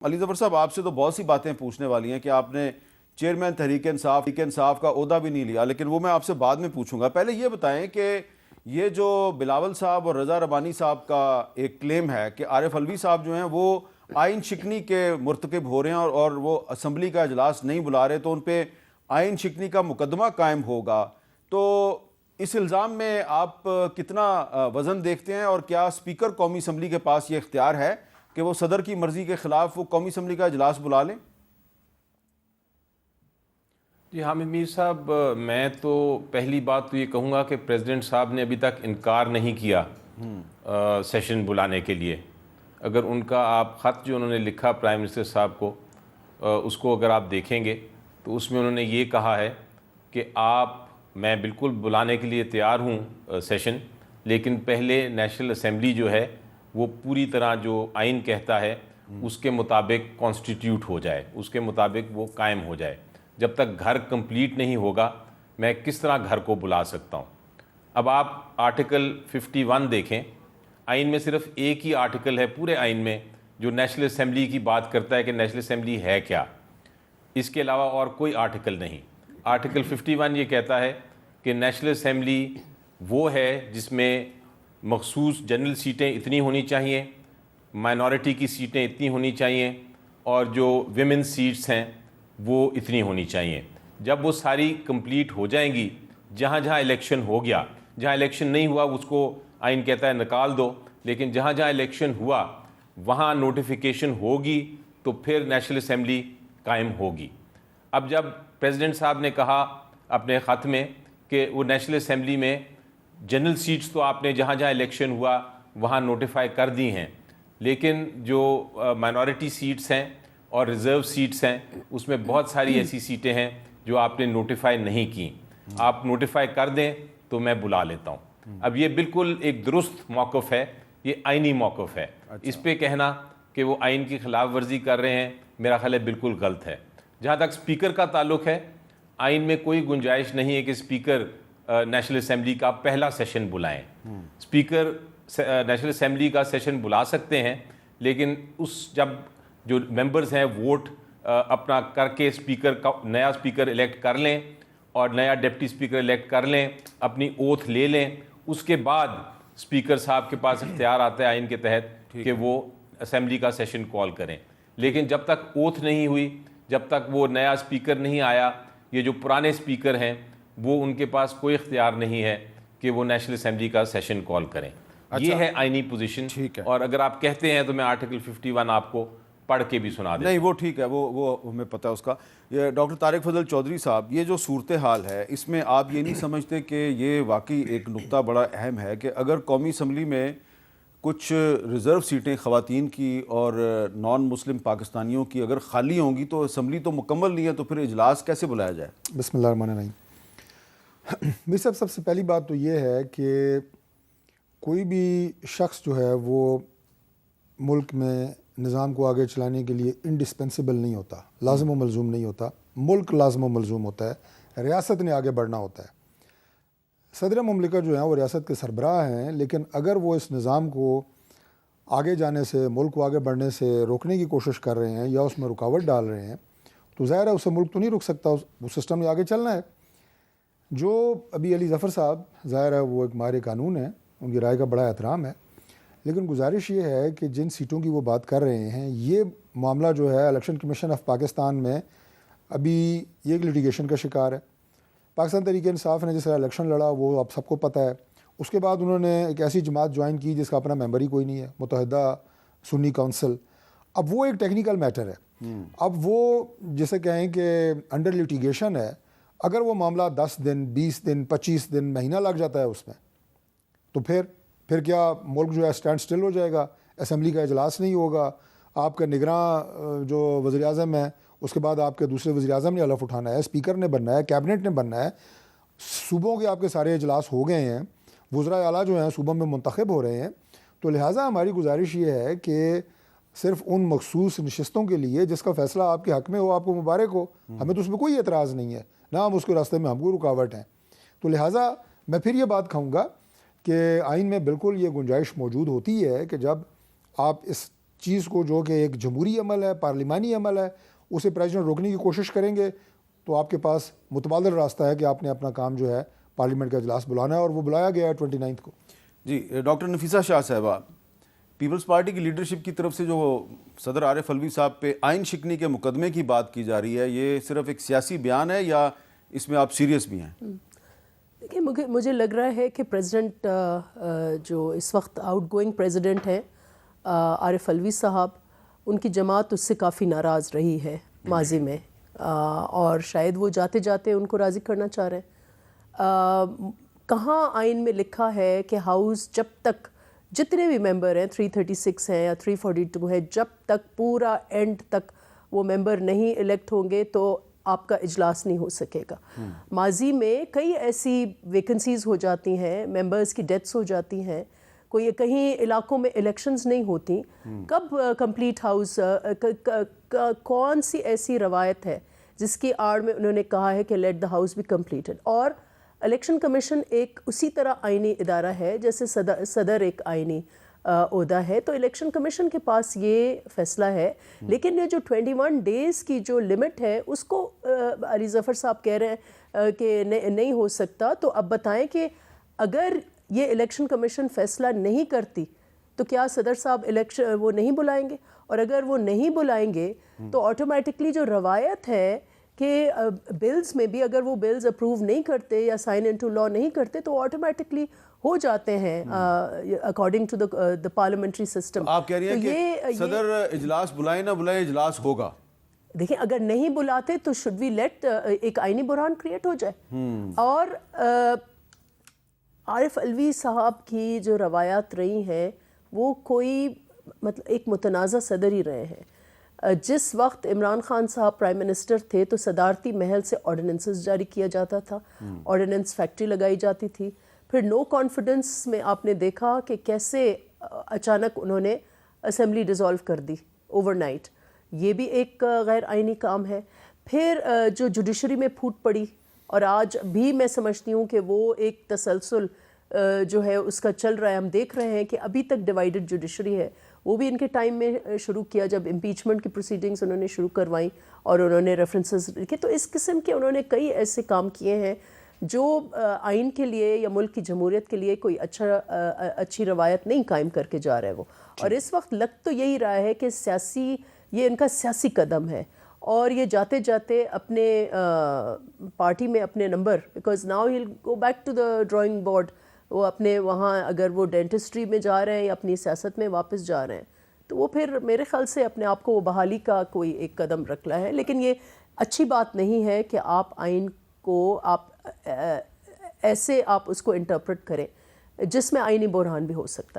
علی ظفر صاحب، آپ سے تو بہت سی باتیں پوچھنے والی ہیں کہ آپ نے چیئرمین تحریک انصاف کا عہدہ بھی نہیں لیا، لیکن وہ میں آپ سے بعد میں پوچھوں گا۔ پہلے یہ بتائیں کہ یہ جو بلاول صاحب اور رضا ربانی صاحب کا ایک کلیم ہے کہ عارف علوی صاحب جو ہیں وہ آئین شکنی کے مرتکب ہو رہے ہیں اور وہ اسمبلی کا اجلاس نہیں بلا رہے، تو ان پہ آئین شکنی کا مقدمہ قائم ہوگا، تو اس الزام میں آپ کتنا وزن دیکھتے ہیں، اور کیا اسپیکر قومی اسمبلی کے پاس یہ اختیار ہے کہ وہ صدر کی مرضی کے خلاف وہ قومی اسمبلی کا اجلاس بلا لیں؟ جی حامد میر صاحب، میں تو پہلی بات تو یہ کہوں گا کہ پریزیڈنٹ صاحب نے ابھی تک انکار نہیں کیا سیشن بلانے کے لیے۔ اگر ان کا آپ خط جو انہوں نے لکھا پرائم منسٹر صاحب کو، اس کو اگر آپ دیکھیں گے تو اس میں انہوں نے یہ کہا ہے کہ میں بالکل بلانے کے لیے تیار ہوں سیشن، لیکن پہلے نیشنل اسمبلی جو ہے وہ پوری طرح جو آئین کہتا ہے اس کے مطابق کانسٹیٹیوٹ ہو جائے، اس کے مطابق وہ قائم ہو جائے۔ جب تک گھر کمپلیٹ نہیں ہوگا میں کس طرح گھر کو بلا سکتا ہوں؟ اب آپ آرٹیکل 51 دیکھیں، آئین میں صرف ایک ہی آرٹیکل ہے پورے آئین میں جو نیشنل اسمبلی کی بات کرتا ہے کہ نیشنل اسمبلی ہے کیا، اس کے علاوہ اور کوئی آرٹیکل نہیں۔ آرٹیکل 51 یہ کہتا ہے کہ نیشنل اسمبلی وہ ہے جس میں مخصوص جنرل سیٹیں اتنی ہونی چاہیے، مائنورٹی کی سیٹیں اتنی ہونی چاہیے، اور جو ویمن سیٹس ہیں وہ اتنی ہونی چاہیے۔ جب وہ ساری کمپلیٹ ہو جائیں گی، جہاں جہاں الیکشن ہو گیا، جہاں الیکشن نہیں ہوا اس کو آئین کہتا ہے نکال دو، لیکن جہاں جہاں الیکشن ہوا وہاں نوٹیفیکیشن ہوگی تو پھر نیشنل اسمبلی قائم ہوگی۔ اب جب پریزیڈنٹ صاحب نے کہا اپنے خط میں کہ وہ نیشنل اسمبلی میں جنرل سیٹس تو آپ نے جہاں جہاں الیکشن ہوا وہاں نوٹیفائی کر دی ہیں، لیکن جو مائنورٹی سیٹس ہیں اور ریزرو سیٹس ہیں اس میں بہت ساری ایسی سیٹیں ہیں جو آپ نے نوٹیفائی نہیں کی، آپ نوٹیفائی کر دیں تو میں بلا لیتا ہوں۔ اب یہ بالکل ایک درست موقف ہے، یہ آئینی موقف ہے۔ اس پہ کہنا کہ وہ آئین کی خلاف ورزی کر رہے ہیں میرا خیال ہے بالکل غلط ہے۔ جہاں تک اسپیکر کا تعلق ہے، آئین میں کوئی گنجائش نہیں ہے کہ اسپیکر نیشنل اسمبلی کا پہلا سیشن بلائیں۔ اسپیکر نیشنل اسمبلی کا سیشن بلا سکتے ہیں، لیکن جب جو ممبرز ہیں ووٹ اپنا کر کے اسپیکر کا نیا اسپیکر الیکٹ کر لیں اور نیا ڈپٹی اسپیکر الیکٹ کر لیں، اپنی اوتھ لے لیں، اس کے بعد اسپیکر صاحب کے پاس اختیار آتا ہے آئین کے تحت کہ وہ اسمبلی کا سیشن کال کریں۔ لیکن جب تک اوتھ نہیں ہوئی، جب تک وہ نیا اسپیکر نہیں آیا، یہ جو پرانے اسپیکر ہیں وہ ان کے پاس کوئی اختیار نہیں ہے کہ وہ نیشنل اسمبلی کا سیشن کال کریں۔ یہ ہے آئینی پوزیشن، اور اگر آپ کہتے ہیں تو میں آرٹیکل 51 آپ کو پڑھ کے بھی سنا دیں۔ نہیں وہ ٹھیک ہے، وہ ہمیں پتہ ہے اس کا۔ یہ ڈاکٹر طارق فضل چودھری صاحب، یہ جو صورتحال ہے اس میں آپ یہ نہیں سمجھتے کہ یہ واقعی ایک نقطہ بڑا اہم ہے کہ اگر قومی اسمبلی میں کچھ ریزرو سیٹیں خواتین کی اور نان مسلم پاکستانیوں کی اگر خالی ہوں گی تو اسمبلی تو مکمل نہیں ہے، تو پھر اجلاس کیسے بلایا جائے؟ بسم اللہ الرحمن الرحیم۔ میر صاحب، سب سے پہلی بات تو یہ ہے کہ کوئی بھی شخص جو ہے وہ ملک میں نظام کو آگے چلانے کے لیے انڈسپینسیبل نہیں ہوتا، لازم و ملزوم نہیں ہوتا۔ ملک لازم و ملزوم ہوتا ہے، ریاست نے آگے بڑھنا ہوتا ہے۔ صدر مملکت جو ہیں وہ ریاست کے سربراہ ہیں، لیکن اگر وہ اس نظام کو آگے جانے سے، ملک کو آگے بڑھنے سے روکنے کی کوشش کر رہے ہیں یا اس میں رکاوٹ ڈال رہے ہیں تو ظاہر ہے اسے ملک تو نہیں رک سکتا، وہ سسٹم نے آگے چلنا ہے۔ جو ابھی علی ظفر صاحب، ظاہر ہے وہ ایک ماہر قانون ہیں، ان کی رائے کا بڑا احترام ہے، لیکن گزارش یہ ہے کہ جن سیٹوں کی وہ بات کر رہے ہیں، یہ معاملہ جو ہے الیکشن کمیشن آف پاکستان میں ابھی یہ ایک لٹیگیشن کا شکار ہے۔ پاکستان تحریک انصاف نے جس طرح الیکشن لڑا وہ اب سب کو پتہ ہے۔ اس کے بعد انہوں نے ایک ایسی جماعت جوائن کی جس کا اپنا ممبر ہی کوئی نہیں ہے، متحدہ سنی کونسل۔ اب وہ ایک ٹیکنیکل میٹر ہے، اب وہ جسے کہیں کہ انڈر لٹیگیشن ہے۔ اگر وہ معاملہ 10 دن 20 دن 25 دن مہینہ لگ جاتا ہے اس میں، تو پھر کیا ملک جو ہے اسٹینڈ سٹل ہو جائے گا، اسمبلی کا اجلاس نہیں ہوگا، آپ کا نگراں جو وزیر اعظم ہے اس کے بعد آپ کے دوسرے وزیر اعظم نے حلف اٹھانا ہے، اسپیکر نے بننا ہے، کیبنٹ نے بننا ہے، صوبوں کے آپ کے سارے اجلاس ہو گئے ہیں، وزراء اعلیٰ جو ہیں صوبوں میں منتخب ہو رہے ہیں۔ تو لہٰذا ہماری گزارش یہ ہے کہ صرف ان مخصوص نشستوں کے لیے جس کا فیصلہ آپ کے حق میں ہو، آپ کو مبارک ہو، ہمیں تو اس میں کوئی اعتراض نہیں ہے، نہ ہم اس کے راستے میں ہم کو رکاوٹ ہیں۔ تو لہٰذا میں پھر یہ بات کہوں گا کہ آئین میں بالکل یہ گنجائش موجود ہوتی ہے کہ جب آپ اس چیز کو جو کہ ایک جمہوری عمل ہے, پارلیمانی عمل ہے, اسے پریزیڈنٹ روکنے کی کوشش کریں گے تو آپ کے پاس متبادل راستہ ہے کہ آپ نے اپنا کام جو ہے پارلیمنٹ کا اجلاس بلانا ہے, اور وہ بلایا گیا ہے 29 کو. جی ڈاکٹر نفیسہ شاہ صاحبہ, پیپلز پارٹی کی لیڈرشپ کی طرف سے جو صدر عارف علوی صاحب پہ آئین شکنی کے مقدمے کی بات کی جا رہی ہے, یہ صرف ایک سیاسی بیان ہے یا اس میں آپ سیریس بھی ہیں؟ دیکھیے مجھے لگ رہا ہے کہ پریزیڈنٹ جو اس وقت آؤٹ گوئنگ پریزیڈنٹ ہیں عارف علوی صاحب, ان کی جماعت اس سے کافی ناراض رہی ہے ماضی میں, اور شاید وہ جاتے جاتے ان کو راضی کرنا چاہ رہے ہیں. کہاں آئین میں لکھا ہے کہ ہاؤس جب تک جتنے بھی ممبر ہیں 336 ہیں یا 342 ہیں, جب تک پورا اینڈ تک وہ ممبر نہیں الیکٹ ہوں گے تو آپ کا اجلاس نہیں ہو سکے گا. ماضی میں کئی ایسی ویکنسیز ہو جاتی ہیں, ممبرز کی ڈیتھس ہو جاتی ہیں, کوئی کہیں علاقوں میں الیکشنز نہیں ہوتی, کب کمپلیٹ ہاؤس, کون سی ایسی روایت ہے جس کی آڑ میں انہوں نے کہا ہے کہ let the house be completed. اور الیکشن کمیشن ایک اسی طرح آئینی ادارہ ہے جیسے صدر ایک آئینی عہدہ ہے, تو الیکشن کمیشن کے پاس یہ فیصلہ ہے. لیکن یہ جو 21 ڈیز کی جو لمٹ ہے اس کو علی ظفر صاحب کہہ رہے ہیں کہ نہیں ہو سکتا. تو اب بتائیں کہ اگر یہ الیکشن کمیشن فیصلہ نہیں کرتی تو کیا صدر صاحب الیکشن وہ نہیں بلائیں گے؟ اور اگر وہ نہیں بلائیں گے تو آٹومیٹکلی جو روایت ہے کہ بلز میں بھی اگر وہ بلز اپروو نہیں کرتے یا سائن انٹو لا نہیں کرتے تو آٹومیٹکلی ہو جاتے ہیں according to the parliamentary system. آپ کہہ رہی ہیں کہ صدر اجلاس بلائیں نہ بلائیں اجلاس ہوگا. دیکھیں اگر نہیں بلاتے تو شوڈ وی لیٹ ایک آئینی بحران کریٹ ہو جائے. اور عارف علوی صاحب کی جو روایات رہی ہیں وہ کوئی مطلب ایک متنازع صدر ہی رہے ہیں. جس وقت عمران خان صاحب پرائم منسٹر تھے تو صدارتی محل سے آرڈیننسز جاری کیا جاتا تھا, آرڈیننس فیکٹری لگائی جاتی تھی. پھر نو کانفیڈنس میں آپ نے دیکھا کہ کیسے اچانک انہوں نے اسمبلی ڈیزالو کر دی اوور نائٹ, یہ بھی ایک غیر آئینی کام ہے. پھر جو جوڈیشری میں پھوٹ پڑی, اور آج بھی میں سمجھتی ہوں کہ وہ ایک تسلسل جو ہے اس کا چل رہا ہے. ہم دیکھ رہے ہیں کہ ابھی تک ڈیوائیڈڈ جوڈیشری ہے, وہ بھی ان کے ٹائم میں شروع کیا جب امپیچمنٹ کی پروسیڈنگز انہوں نے شروع کروائیں اور انہوں نے ریفرنسز لکھے. تو اس قسم کے انہوں نے کئی ایسے کام کیے ہیں جو آئین کے لیے یا ملک کی جمہوریت کے لیے کوئی اچھی روایت نہیں قائم کر کے جا رہے وہ. اور اس وقت لگ تو یہی رہا ہے کہ یہ ان کا سیاسی قدم ہے, اور یہ جاتے جاتے اپنے پارٹی میں اپنے number, because now he go back to the drawing board, وہ اپنے وہاں اگر وہ ڈینٹسٹری میں جا رہے ہیں یا اپنی سیاست میں واپس جا رہے ہیں تو وہ پھر میرے خیال سے اپنے آپ کو وہ بحالی کا کوئی ایک قدم رکھنا ہے. لیکن یہ اچھی بات نہیں ہے کہ آپ آئین کو آپ ایسے آپ اس کو انٹرپریٹ کریں جس میں آئینی بحران بھی ہو سکتا ہے.